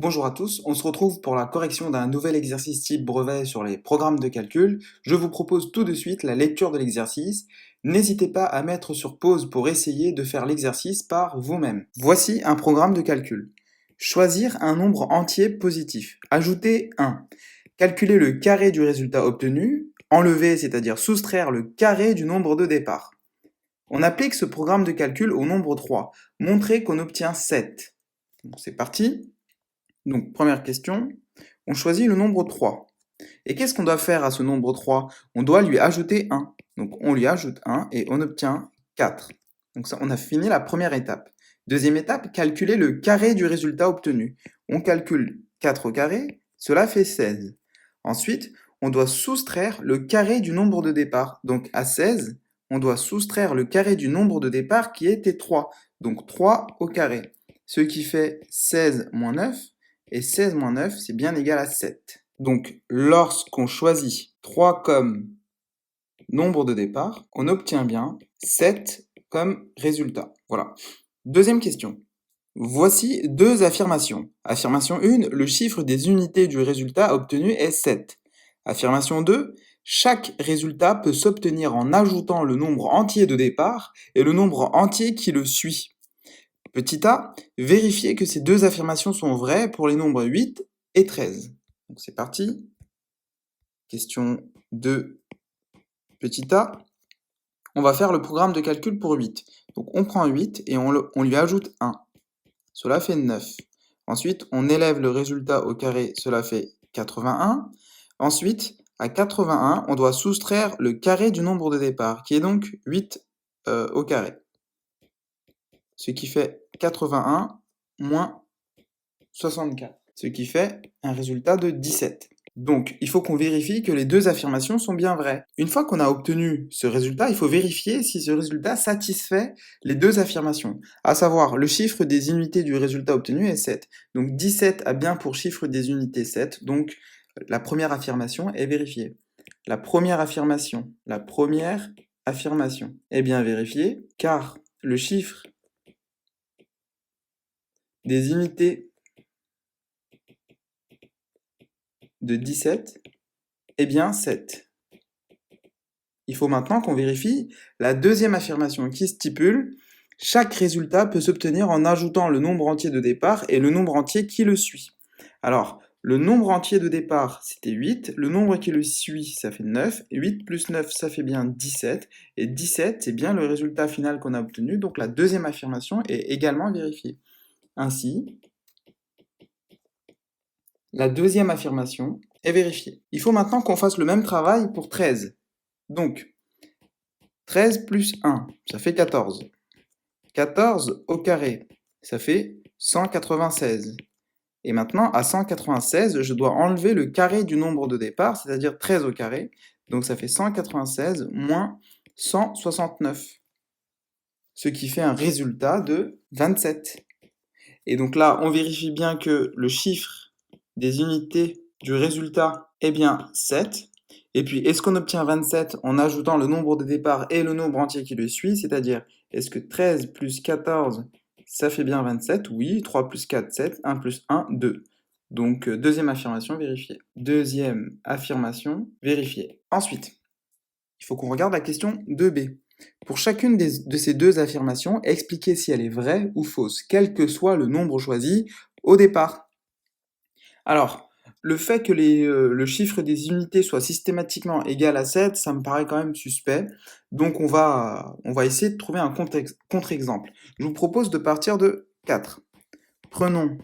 Bonjour à tous, on se retrouve pour la correction d'un nouvel exercice type brevet sur les programmes de calcul. Je vous propose tout de suite la lecture de l'exercice. N'hésitez pas à mettre sur pause pour essayer de faire l'exercice par vous-même. Voici un programme de calcul. Choisir un nombre entier positif. Ajouter 1. Calculer le carré du résultat obtenu. Enlever, c'est-à-dire soustraire le carré du nombre de départ. On applique ce programme de calcul au nombre 3. Montrer qu'on obtient 7. Bon, c'est parti. Donc, première question, on choisit le nombre 3. Et qu'est-ce qu'on doit faire à ce nombre 3? On doit lui ajouter 1. Donc, on lui ajoute 1 et on obtient 4. Donc, ça, on a fini la première étape. Deuxième étape, calculer le carré du résultat obtenu. On calcule 4 au carré, cela fait 16. Ensuite, on doit soustraire le carré du nombre de départ. Donc, à 16, on doit soustraire le carré du nombre de départ qui était 3. Donc, 3 au carré. Ce qui fait 16 moins 9. Et 16 moins 9, c'est bien égal à 7. Donc, lorsqu'on choisit 3 comme nombre de départ, on obtient bien 7 comme résultat. Voilà. Deuxième question. Voici deux affirmations. Affirmation 1, le chiffre des unités du résultat obtenu est 7. Affirmation 2, chaque résultat peut s'obtenir en ajoutant le nombre entier de départ et le nombre entier qui le suit. Petit a, vérifiez que ces deux affirmations sont vraies pour les nombres 8 et 13. Donc c'est parti. Question 2, petit a. On va faire le programme de calcul pour 8. Donc on prend 8 et on lui ajoute 1. Cela fait 9. Ensuite, on élève le résultat au carré, cela fait 81. Ensuite, à 81, on doit soustraire le carré du nombre de départ, qui est donc 8 au carré. Ce qui fait 81 moins 64, ce qui fait un résultat de 17. Donc, il faut qu'on vérifie que les deux affirmations sont bien vraies. Une fois qu'on a obtenu ce résultat, il faut vérifier si ce résultat satisfait les deux affirmations, à savoir le chiffre des unités du résultat obtenu est 7. Donc 17 a bien pour chiffre des unités 7, donc la première affirmation est vérifiée. La première affirmation est bien vérifiée, car le chiffre des unités de 17 est bien 7. Il faut maintenant qu'on vérifie la deuxième affirmation qui stipule « Chaque résultat peut s'obtenir en ajoutant le nombre entier de départ et le nombre entier qui le suit ». Alors, le nombre entier de départ, c'était 8, le nombre qui le suit, ça fait 9, 8 plus 9, ça fait bien 17, et 17, c'est bien le résultat final qu'on a obtenu, donc la deuxième affirmation est également vérifiée. Ainsi, la deuxième affirmation est vérifiée. Il faut maintenant qu'on fasse le même travail pour 13. Donc, 13 plus 1, ça fait 14. 14 au carré, ça fait 196. Et maintenant, à 196, je dois enlever le carré du nombre de départ, c'est-à-dire 13 au carré. Donc ça fait 196 moins 169. Ce qui fait un résultat de 27. Et donc là, on vérifie bien que le chiffre des unités du résultat est bien 7. Et puis, est-ce qu'on obtient 27 en ajoutant le nombre de départ et le nombre entier qui le suit? C'est-à-dire, est-ce que 13 plus 14, ça fait bien 27? Oui, 3 plus 4, 7, 1 plus 1, 2. Donc, deuxième affirmation vérifiée. Deuxième affirmation vérifiée. Ensuite, il faut qu'on regarde la question 2b. Pour chacune de ces deux affirmations, expliquez si elle est vraie ou fausse, quel que soit le nombre choisi au départ. Alors, le fait que le chiffre des unités soit systématiquement égal à 7, ça me paraît quand même suspect. Donc on va essayer de trouver un contre-exemple. Je vous propose de partir de 4. Prenons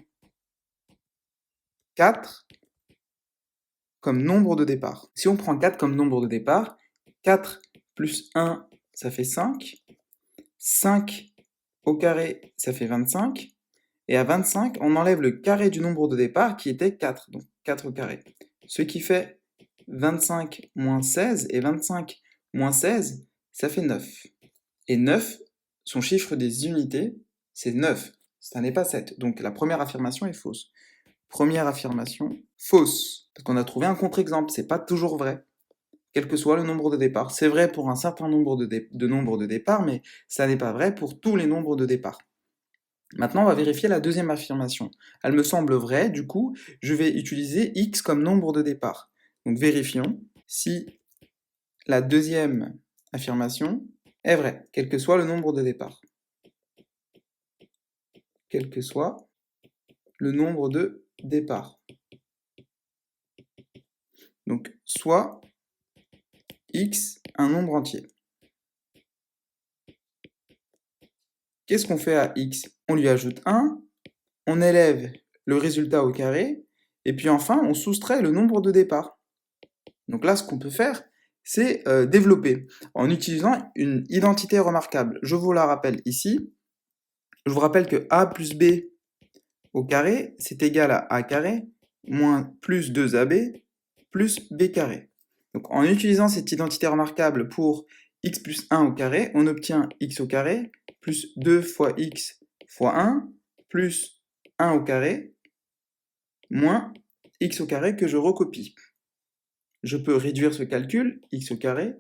4 comme nombre de départ. Si on prend 4 comme nombre de départ, 4 plus 1, ça fait 5. 5 au carré, ça fait 25. Et à 25, on enlève le carré du nombre de départ qui était 4, donc 4 au carré. Ce qui fait 25 moins 16, et 25 moins 16, ça fait 9. Et 9, son chiffre des unités, c'est 9. Ça n'est pas 7. Donc la première affirmation est fausse. Première affirmation, fausse. Parce qu'on a trouvé un contre-exemple, c'est pas toujours vrai. Quel que soit le nombre de départ. C'est vrai pour un certain nombre de nombres de départ, mais ça n'est pas vrai pour tous les nombres de départ. Maintenant, on va vérifier la deuxième affirmation. Elle me semble vraie, du coup, je vais utiliser x comme nombre de départ. Donc vérifions si la deuxième affirmation est vraie, quel que soit le nombre de départ. Quel que soit le nombre de départ. Donc, soit x un nombre entier. Qu'est-ce qu'on fait à x? On lui ajoute 1, on élève le résultat au carré, et puis enfin, on soustrait le nombre de départ. Donc là, ce qu'on peut faire, c'est développer en utilisant une identité remarquable. Je vous la rappelle ici. Je vous rappelle que a plus b au carré, c'est égal à a carré moins plus 2ab plus b carré. Donc en utilisant cette identité remarquable pour x plus 1 au carré, on obtient x au carré plus 2 fois x fois 1 plus 1 au carré moins x au carré que je recopie. Je peux réduire ce calcul, x au carré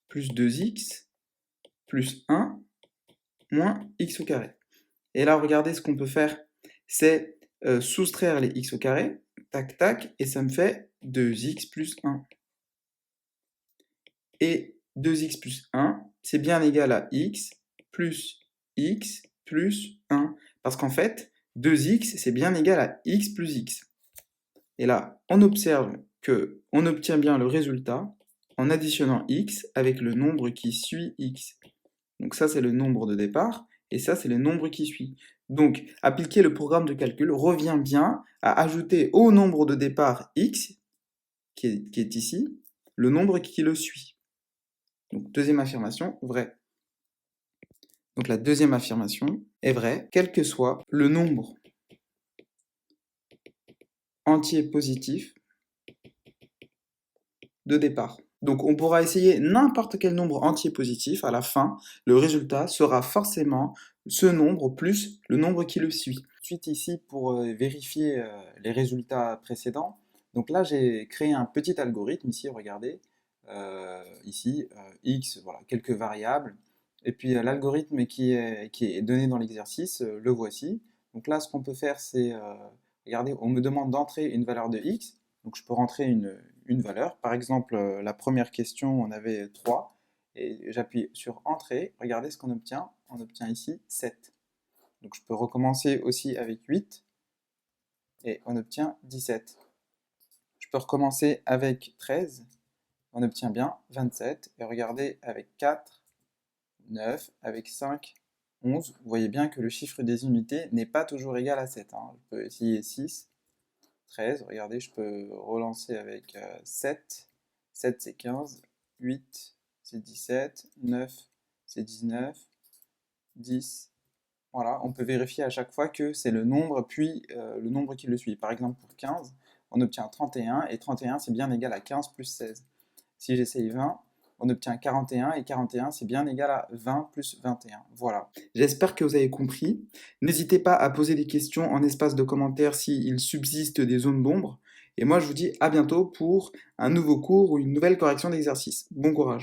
plus 2x plus 1 moins x au carré. Et là, regardez ce qu'on peut faire, c'est soustraire les x au carré, tac tac, et ça me fait 2x plus 1. Et 2x plus 1, c'est bien égal à x plus 1. Parce qu'en fait, 2x, c'est bien égal à x plus x. Et là, on observe qu'on obtient bien le résultat en additionnant x avec le nombre qui suit x. Donc ça, c'est le nombre de départ, et ça, c'est le nombre qui suit. Donc, appliquer le programme de calcul revient bien à ajouter au nombre de départ x, qui est ici, le nombre qui le suit. Donc, deuxième affirmation, vrai. Donc la deuxième affirmation est vraie, quel que soit le nombre entier positif de départ. Donc on pourra essayer n'importe quel nombre entier positif, à la fin, le résultat sera forcément ce nombre plus le nombre qui le suit. Ensuite ici, pour vérifier les résultats précédents, donc là j'ai créé un petit algorithme, ici regardez, x, voilà, quelques variables, et puis l'algorithme qui est donné dans l'exercice, le voici. Donc là ce qu'on peut faire c'est, regardez, on me demande d'entrer une valeur de x, donc je peux rentrer une valeur. Par exemple, la première question, on avait 3, et j'appuie sur Entrée. Regardez ce qu'on obtient. On obtient ici 7. Donc je peux recommencer aussi avec 8, et on obtient 17. Je peux recommencer avec 13, on obtient bien 27. Et regardez, avec 4, 9, avec 5, 11. Vous voyez bien que le chiffre des unités n'est pas toujours égal à 7. Hein. Je peux essayer 6. 13, regardez, je peux relancer avec 7, 7 c'est 15, 8 c'est 17, 9 c'est 19, 10, voilà, on peut vérifier à chaque fois que c'est le nombre puis le nombre qui le suit. Par exemple pour 15, on obtient 31, et 31 c'est bien égal à 15 plus 16. Si j'essaye 20, on obtient 41, et 41 c'est bien égal à 20 plus 21. Voilà. J'espère que vous avez compris. N'hésitez pas à poser des questions en espace de commentaires s'il subsiste des zones d'ombre. Et moi je vous dis à bientôt pour un nouveau cours ou une nouvelle correction d'exercice. Bon courage.